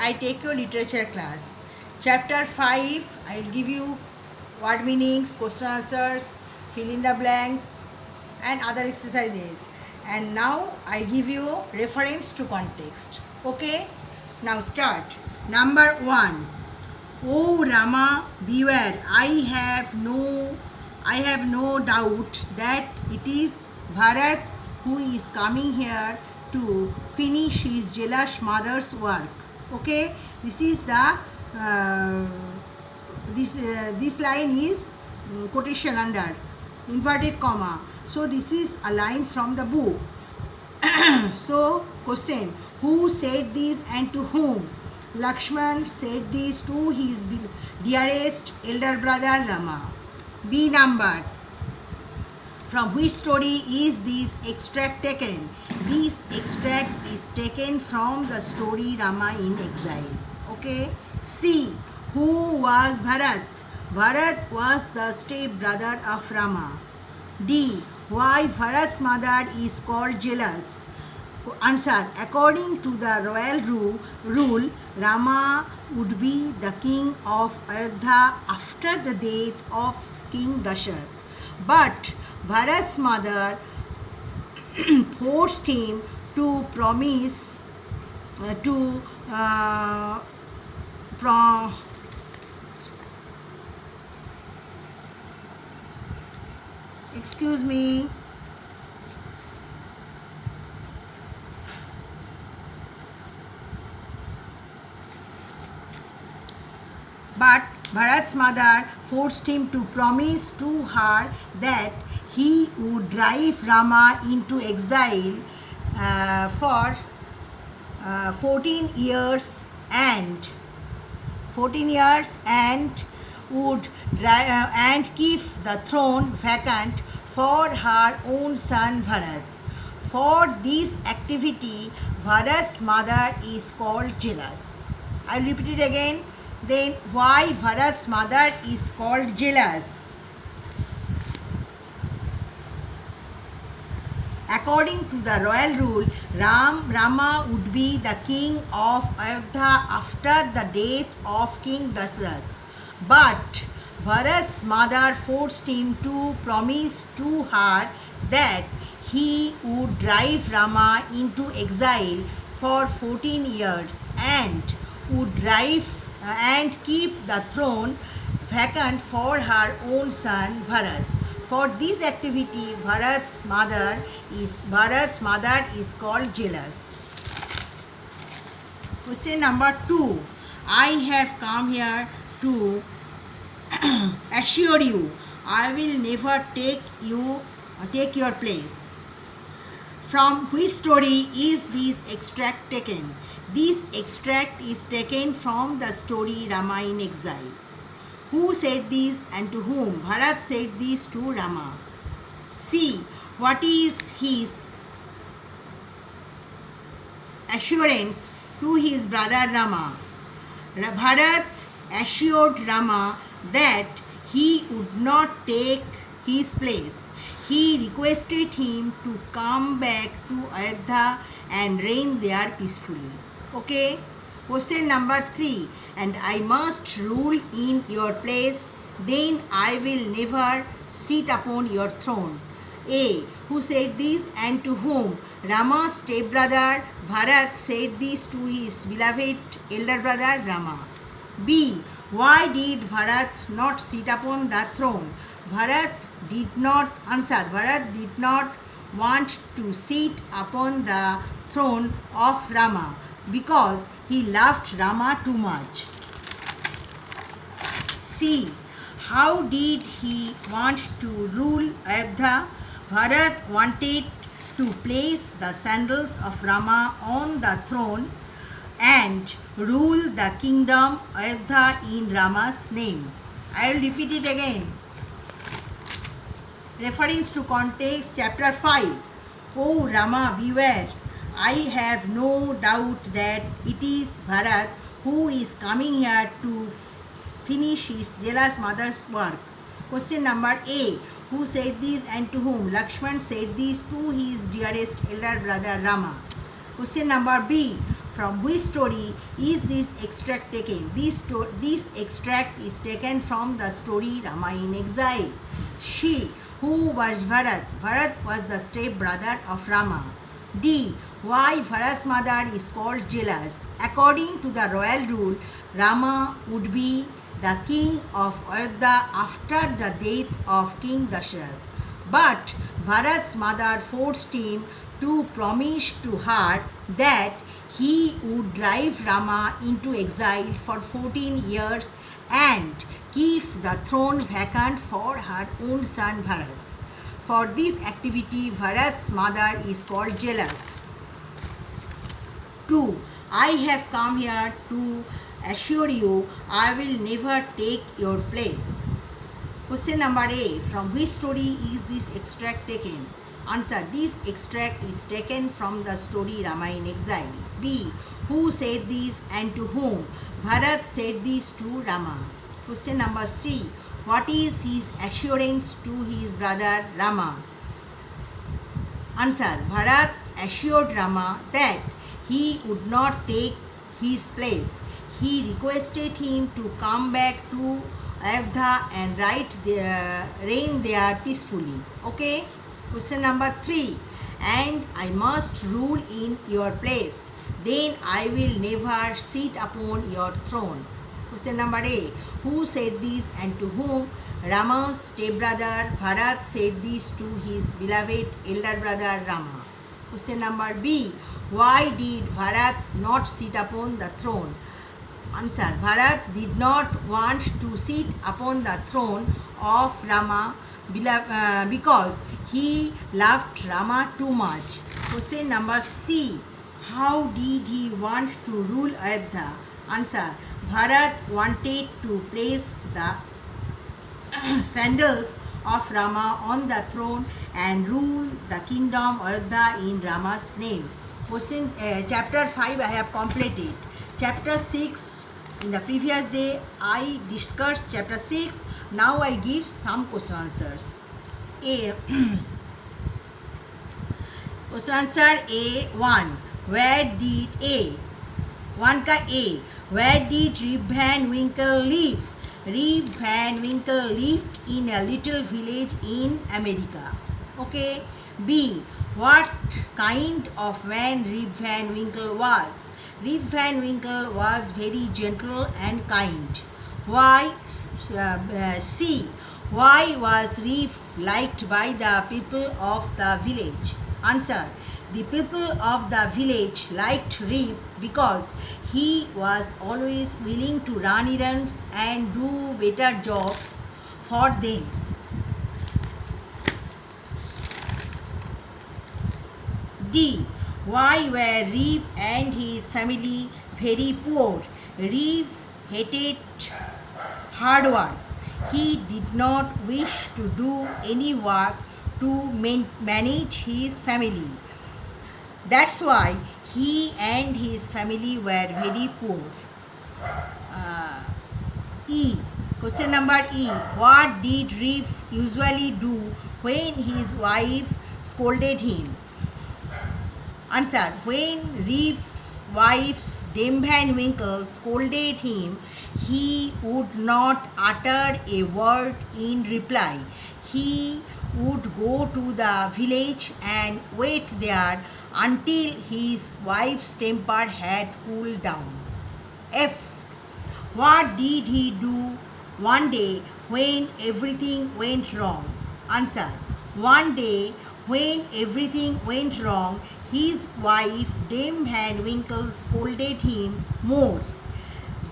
I take your literature class. Chapter 5, I will give you word meanings, question answers, fill in the blanks and other exercises. And now I give you reference to context. Okay? Now start. Number 1. Oh Rama, beware. I have no doubt that it is Bharat who is coming here to finish his jealous mother's work. Okay, this is the this line is quotation under inverted comma. So this is a line from the book. So question: who said this and to whom? Lakshman said this to his dearest elder brother Rama. B number. From which story is this extract taken? This extract is taken from the story Rama in Exile. Okay. C. Who was Bharat? Bharat was the step brother of Rama. D. Why Bharat's mother is called jealous? Answer. According to the royal rule, Rama would be the king of Ayodhya after the death of King Dasharath. But Bharat's mother forced him to promise excuse me. But Bharat's mother forced him to promise to her that he would drive Rama into exile for 14 years and would and keep the throne vacant for her own son Bharat. For this activity, Bharat's mother is called jealous. I will repeat it again. Then why Bharat's mother is called jealous? According to the royal rule, Rama would be the king of Ayodhya after the death of King Dasharath. But Bharat's mother forced him to promise to her that he would drive Rama into exile for 14 years and would keep the throne vacant for her own son Bharat. For this activity, Bharat's mother is called jealous. Question number 2. I have come here to assure you I will never take your place. From which story is this extract taken? This extract is taken from the story Rama in Exile. Who said this and to whom? Bharat said this to Rama. C. What is his assurance to his brother Rama? Bharat assured Rama that he would not take his place. He requested him to come back to Ayodhya and reign there peacefully. Okay. Question number 3. And I must rule in your place, then I will never sit upon your throne. A. Who said this and to whom? Rama's stepbrother Bharat said this to his beloved elder brother Rama. B. Why did Bharat not sit upon the throne? Bharat did not want to sit upon the throne of Rama because he loved Rama too much. C. How did he want to rule Ayodhya? Bharat wanted to place the sandals of Rama on the throne and rule the kingdom Ayodhya in Rama's name. I will repeat it again. Reference to context, chapter 5. Oh Rama, beware. I have no doubt that it is Bharat who is coming here to finish his jealous mother's work. Question number A. Who said this and to whom? Lakshman said this to his dearest elder brother Rama. Question number B. From which story is this extract taken? This extract is taken from the story Rama in Exile. She. Who was Bharat? Bharat was the step-brother of Rama. D. Why Bharat's mother is called jealous? According to the royal rule, Rama would be the king of Ayodhya after the death of King Dasharath. But Bharat's mother forced him to promise to her that he would drive Rama into exile for 14 years and keep the throne vacant for her own son Bharat. For this activity, Bharat's mother is called jealous. 2. I have come here to assure you I will never take your place. Question number A. From which story is this extract taken? Answer. This extract is taken from the story Rama in Exile. B. Who said this and to whom? Bharat said this to Rama. Question number C. What is his assurance to his brother Rama? Answer. Bharat assured Rama that he would not take his place. He requested him to come back to Ayodhya and reign there peacefully. Okay. Question number 3. And I must rule in your place. Then I will never sit upon your throne. Question number A. Who said this and to whom? Rama's stepbrother Bharat said this to his beloved elder brother Rama. Question number B. Why did Bharat not sit upon the throne? Answer. Bharat did not want to sit upon the throne of Rama because he loved Rama too much. Question number C. How did he want to rule Ayodhya? Answer. Bharat wanted to place the sandals of Rama on the throne and rule the kingdom Ayodhya in Rama's name. Question chapter 5 I have completed. Chapter 6, in the previous day I discussed chapter 6. Now I give some question answers. A. Question answer A1. Where did A? 1 का A. Where did Rip Van Winkle live? Rip Van Winkle lived in a little village in America. Okay. B. What kind of man Rip Van Winkle was? Rip Van Winkle was very gentle and kind. Why? C. Why was Rip liked by the people of the village? Answer. The people of the village liked Rip because he was always willing to run errands and do better jobs for them. D. Why were Rip and his family very poor? Rip hated hard work. He did not wish to do any work to manage his family. That's why he and his family were very poor. E. Question number E. What did Rip usually do when his wife scolded him? Answer. When Rip's wife Dame Van Winkle scolded him, he would not utter a word in reply. He would go to the village and wait there until his wife's temper had cooled down. F. What did he do one day when everything went wrong? Answer. One day when everything went wrong, his wife Dame Van Winkle scolded him more.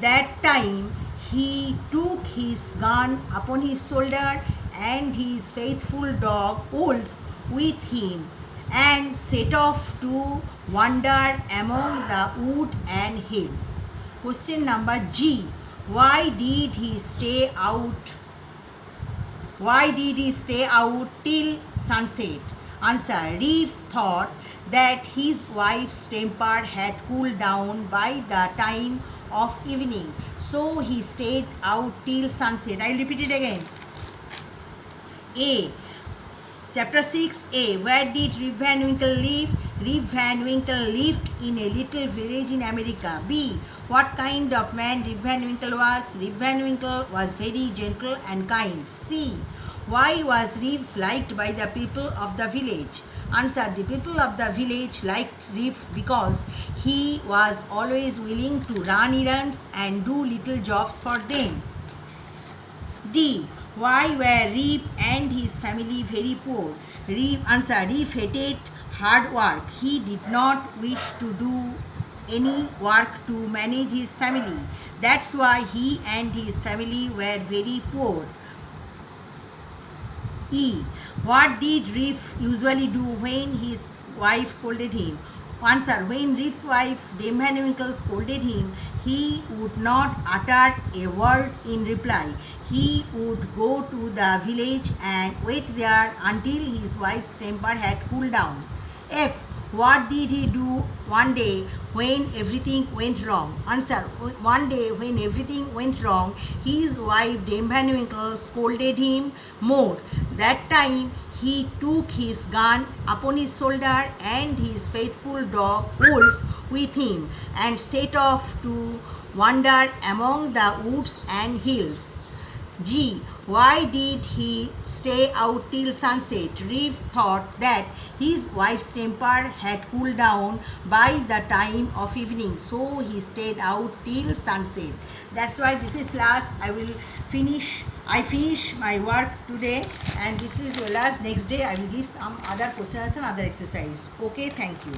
That time he took his gun upon his shoulder and his faithful dog Wolf with him and set off to wander among the wood and hills. Question number G. Why did he stay out? Why did he stay out till sunset? Answer. Rip thought that his wife's temper had cooled down by the time of evening, so he stayed out till sunset. I will repeat it again. A. Chapter 6A. Where did Rip Van Winkle live? Rip Van Winkle lived in a little village in America. B. What kind of man Rip Van Winkle was? Rip Van Winkle was very gentle and kind. C. Why was Rip liked by the people of the village? Answer. The people of the village liked Rip because he was always willing to run errands and do little jobs for them. D. Why were Rip and his family very poor? Answer. Rip hated hard work. He did not wish to do any work to manage his family. That's why he and his family were very poor. E. What did Rip usually do when his wife scolded him? Answer. When Rip's wife Dame Van Winkle scolded him, he would not utter a word in reply. He would go to the village and wait there until his wife's temper had cooled down. F. What did he do one day when everything went wrong? Answer. One day when everything went wrong, his wife Dame Van Winkle scolded him more. That time he took his gun upon his shoulder and his faithful dog Wolf with him and set off to wander among the woods and hills. G. Why did he stay out till sunset? Rip thought that his wife's temper had cooled down by the time of evening, so he stayed out till sunset. That's why this is last. I finish my work today, and this is your last. Next day I will give some other questions and other exercise. Okay, thank you.